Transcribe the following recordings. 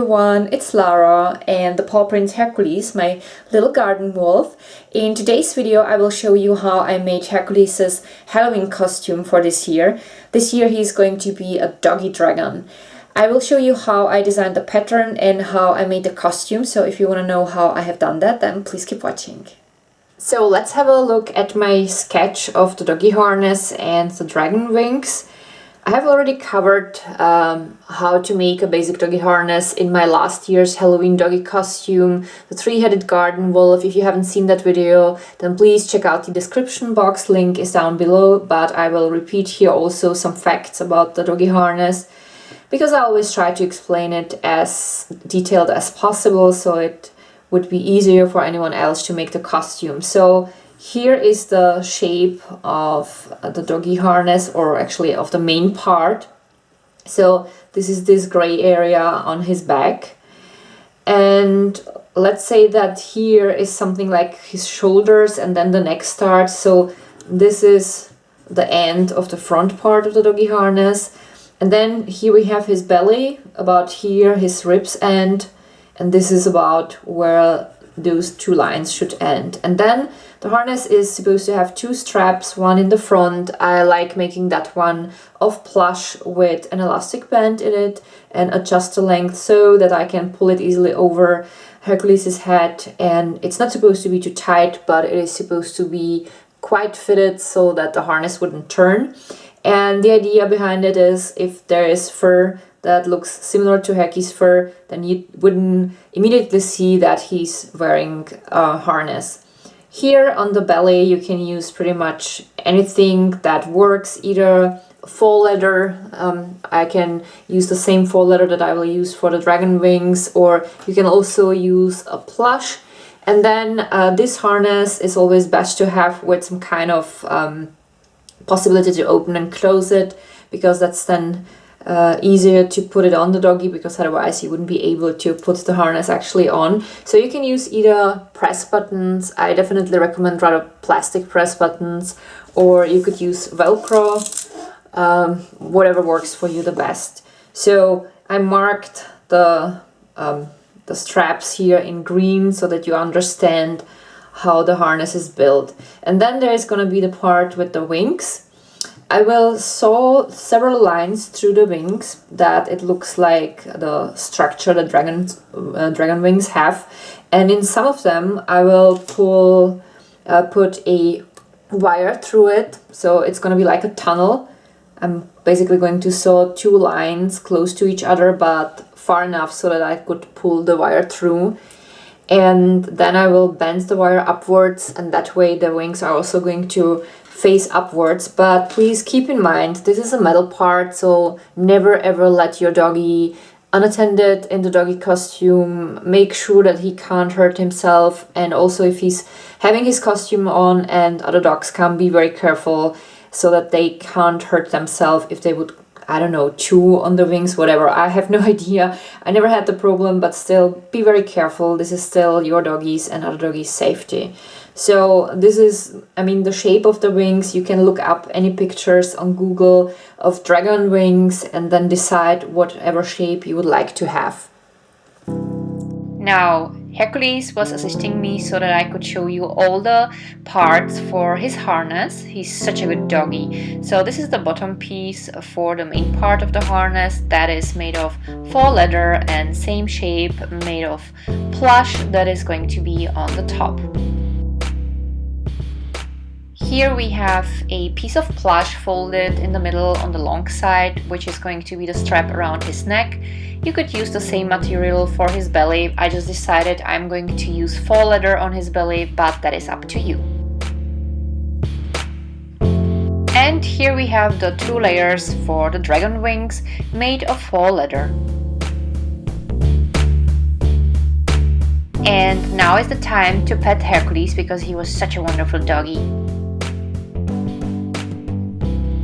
everyone, it's Lara and the paw print Hercules, my little garden wolf. In today's video I will show you how I made Hercules' Halloween costume for this year. This year he's going to be a doggy dragon. I will show you how I designed the pattern and how I made the costume, so if you want to know how I have done that, then please keep watching. So let's have a look at my sketch of the doggy harness and the dragon wings. I have already covered how to make a basic doggy harness in my last year's Halloween doggy costume, the three-headed garden wolf. If you haven't seen that video, then please check out the description box, link is down below, but I will repeat here also some facts about the doggy harness, because I always try to explain it as detailed as possible, so it would be easier for anyone else to make the costume. So here is the shape of the doggy harness, or actually of the main part. So this is this gray area on his back. And let's say that here is something like his shoulders and then the neck starts. So this is the end of the front part of the doggy harness. And then here we have his belly, about here, his ribs end. And this is about where those two lines should end. And then the harness is supposed to have two straps, one in the front. I like making that one of plush with an elastic band in it and adjust the length so that I can pull it easily over Hercules' head. And it's not supposed to be too tight, but it is supposed to be quite fitted so that the harness wouldn't turn. And the idea behind it is, if there is fur that looks similar to Herky's fur, then you wouldn't immediately see that he's wearing a harness. Here on the belly you can use pretty much anything that works, either faux leather, I can use the same faux leather that I will use for the dragon wings, or you can also use a plush. And then this harness is always best to have with some kind of possibility to open and close it, because that's then easier to put it on the doggy, because otherwise you wouldn't be able to put the harness actually on. So you can use either press buttons, I definitely recommend rather plastic press buttons, or you could use Velcro, whatever works for you the best. So I marked the straps here in green so that you understand how the harness is built. And then there is going to be the part with the wings. I will sew several lines through the wings that it looks like the structure that dragon wings have, and in some of them I will put a wire through it, so it's going to be like a tunnel. I'm basically going to sew two lines close to each other but far enough so that I could pull the wire through. And then I will bend the wire upwards, and that way the wings are also going to face upwards. But please keep in mind, this is a metal part, so never ever let your doggy unattended in the doggy costume. Make sure that he can't hurt himself, and also if he's having his costume on and other dogs come, be very careful so that they can't hurt themselves if they would, I don't know, chew on the wings, whatever. I have no idea. I never had the problem, but still be very careful. This is still your doggies and other doggies' safety. So this is, I mean, the shape of the wings. You can look up any pictures on Google of dragon wings and then decide whatever shape you would like to have. Now, Hercules was assisting me so that I could show you all the parts for his harness. He's such a good doggy. So this is the bottom piece for the main part of the harness that is made of faux leather, and same shape made of plush that is going to be on the top. Here we have a piece of plush folded in the middle on the long side, which is going to be the strap around his neck. You could use the same material for his belly. I just decided I'm going to use faux leather on his belly, but that is up to you. And here we have the two layers for the dragon wings made of faux leather. And now is the time to pet Hercules, because he was such a wonderful doggy.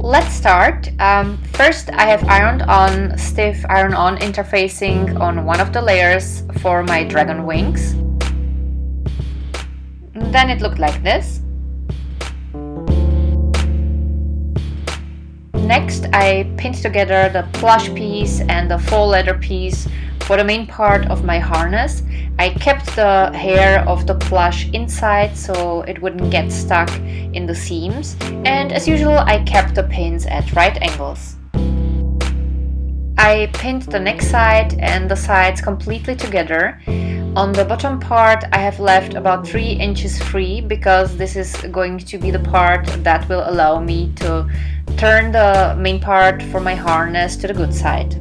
Let's start. First I have stiff iron-on interfacing on one of the layers for my dragon wings. Then it looked like this. Next I pinned together the plush piece and the faux leather piece For the main part of my harness, I kept the hair of the plush inside so it wouldn't get stuck in the seams, and as usual I kept the pins at right angles. I pinned the neck side and the sides completely together. On the bottom part I have left about 3 inches free because this is going to be the part that will allow me to turn the main part for my harness to the good side.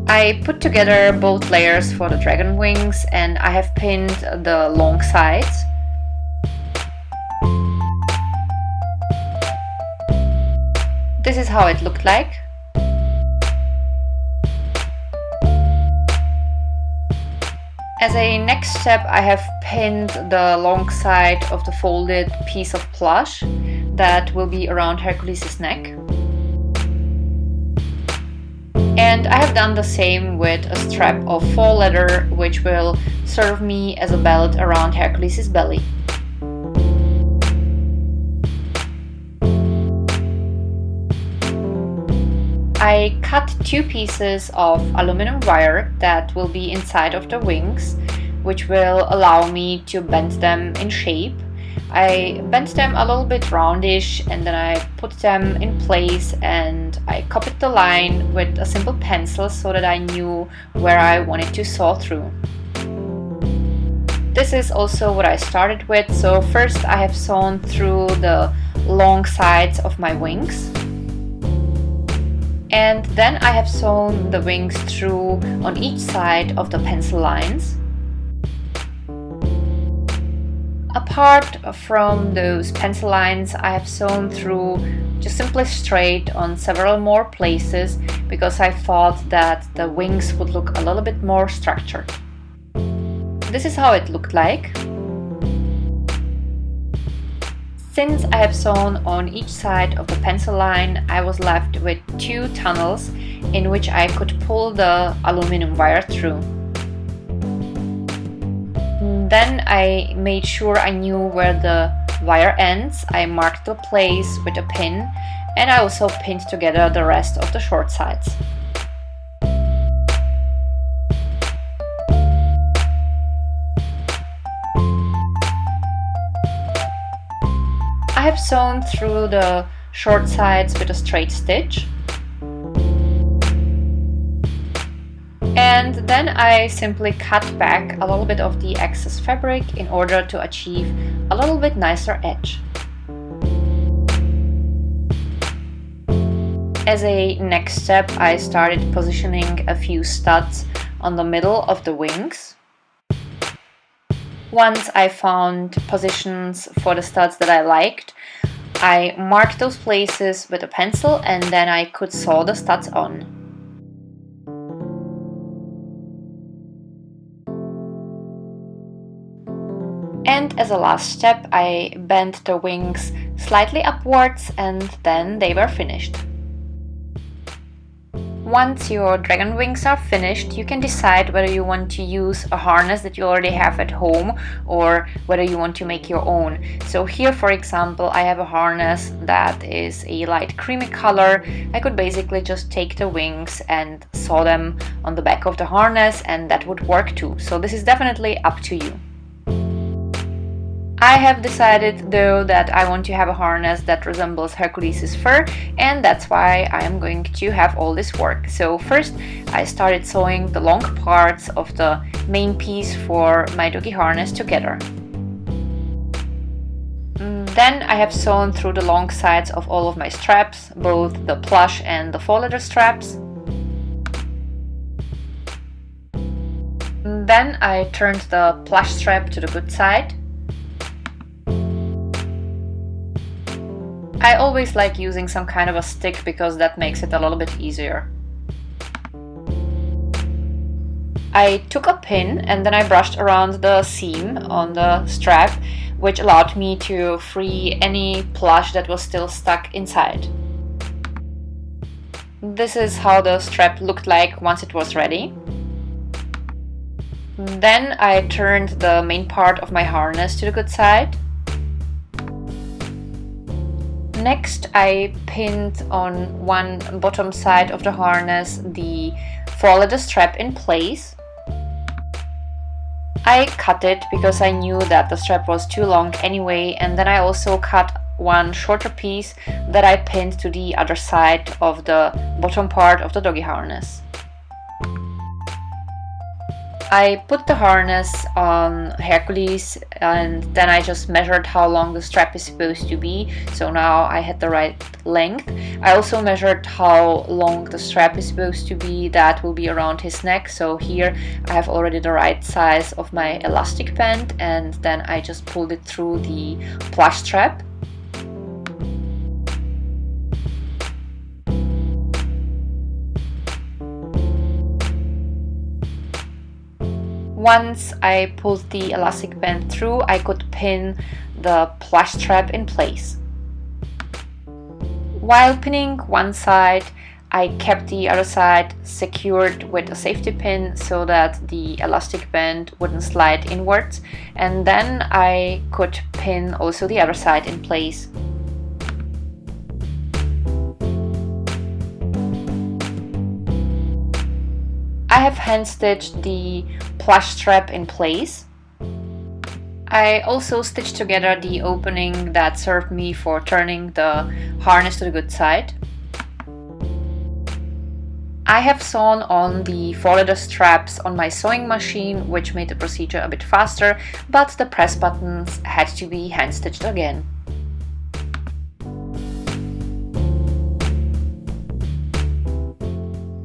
I put together both layers for the dragon wings and I have pinned the long sides. This is how it looked like. As a next step, I have pinned the long side of the folded piece of plush that will be around Hercules' neck. And I have done the same with a strap of faux leather, which will serve me as a belt around Hercules' belly. I cut 2 pieces of aluminum wire that will be inside of the wings, which will allow me to bend them in shape. I bent them a little bit roundish and then I put them in place and I copied the line with a simple pencil so that I knew where I wanted to saw through. This is also what I started with, so first I have sewn through the long sides of my wings. And then I have sewn the wings through on each side of the pencil lines. Apart from those pencil lines, I have sewn through just simply straight on several more places because I thought that the wings would look a little bit more structured. This is how it looked like. Since I have sewn on each side of the pencil line, I was left with 2 tunnels in which I could pull the aluminum wire through. Then I made sure I knew where the wire ends. I marked the place with a pin and I also pinned together the rest of the short sides. I have sewn through the short sides with a straight stitch. And then I simply cut back a little bit of the excess fabric in order to achieve a little bit nicer edge. As a next step, I started positioning a few studs on the middle of the wings. Once I found positions for the studs that I liked, I marked those places with a pencil and then I could sew the studs on. And as a last step, I bent the wings slightly upwards and then they were finished. Once your dragon wings are finished, you can decide whether you want to use a harness that you already have at home or whether you want to make your own. So here, for example, I have a harness that is a light creamy color. I could basically just take the wings and sew them on the back of the harness and that would work too. So this is definitely up to you. I have decided though that I want to have a harness that resembles Hercules' fur, and that's why I am going to have all this work. So first I started sewing the long parts of the main piece for my doggy harness together. Then I have sewn through the long sides of all of my straps, both the plush and the faux leather straps. Then I turned the plush strap to the good side. I always like using some kind of a stick because that makes it a little bit easier. I took a pin and then I brushed around the seam on the strap, which allowed me to free any plush that was still stuck inside. This is how the strap looked like once it was ready. Then I turned the main part of my harness to the good side. Next, I pinned on one bottom side of the harness the 4-letter strap in place. I cut it because I knew that the strap was too long anyway, and then I also cut one shorter piece that I pinned to the other side of the bottom part of the doggy harness. I put the harness on Hercules and then I just measured how long the strap is supposed to be, so now I had the right length. I also measured how long the strap is supposed to be, that will be around his neck, so here I have already the right size of my elastic band, and then I just pulled it through the plush strap. Once I pulled the elastic band through, I could pin the plush strap in place. While pinning one side, I kept the other side secured with a safety pin so that the elastic band wouldn't slide inwards, and then I could pin also the other side in place. I have hand stitched the plush strap in place. I also stitched together the opening that served me for turning the harness to the good side. I have sewn on the 4-letter straps on my sewing machine, which made the procedure a bit faster, but the press buttons had to be hand stitched again.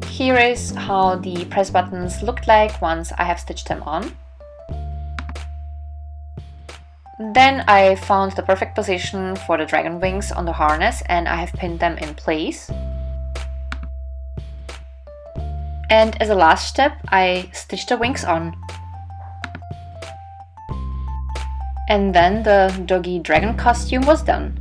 Here is how the press buttons looked like once I have stitched them on. Then I found the perfect position for the dragon wings on the harness and I have pinned them in place. And as a last step, I stitched the wings on. And then the doggy dragon costume was done.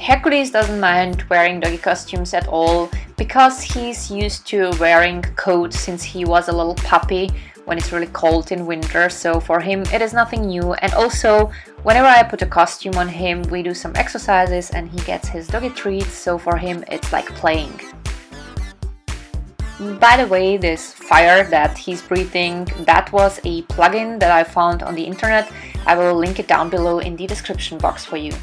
Hercules doesn't mind wearing doggy costumes at all because he's used to wearing coats since he was a little puppy when it's really cold in winter, so for him it is nothing new. And also, whenever I put a costume on him, we do some exercises and he gets his doggy treats, so for him it's like playing. By the way, this fire that he's breathing, that was a plugin that I found on the internet. I will link it down below in the description box for you.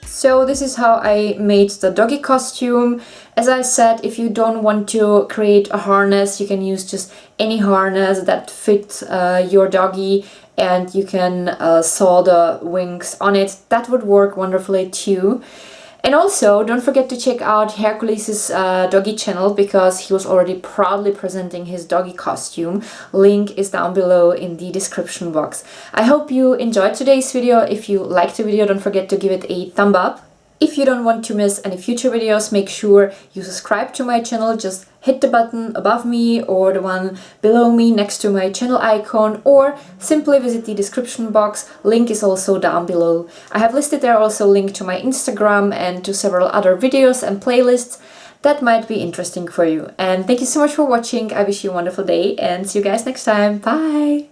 So this is how I made the doggy costume. As I said, if you don't want to create a harness, you can use just any harness that fits your doggy, and you can sew the wings on it. That would work wonderfully too. And also, don't forget to check out Hercules' doggy channel because he was already proudly presenting his doggy costume. Link is down below in the description box. I hope you enjoyed today's video. If you liked the video, don't forget to give it a thumb up. If you don't want to miss any future videos, make sure you subscribe to my channel. Just hit the button above me or the one below me next to my channel icon, or simply visit the description box. Link is also down below. I have listed there also a link to my Instagram and to several other videos and playlists that might be interesting for you. And thank you so much for watching. I wish you a wonderful day and see you guys next time. Bye!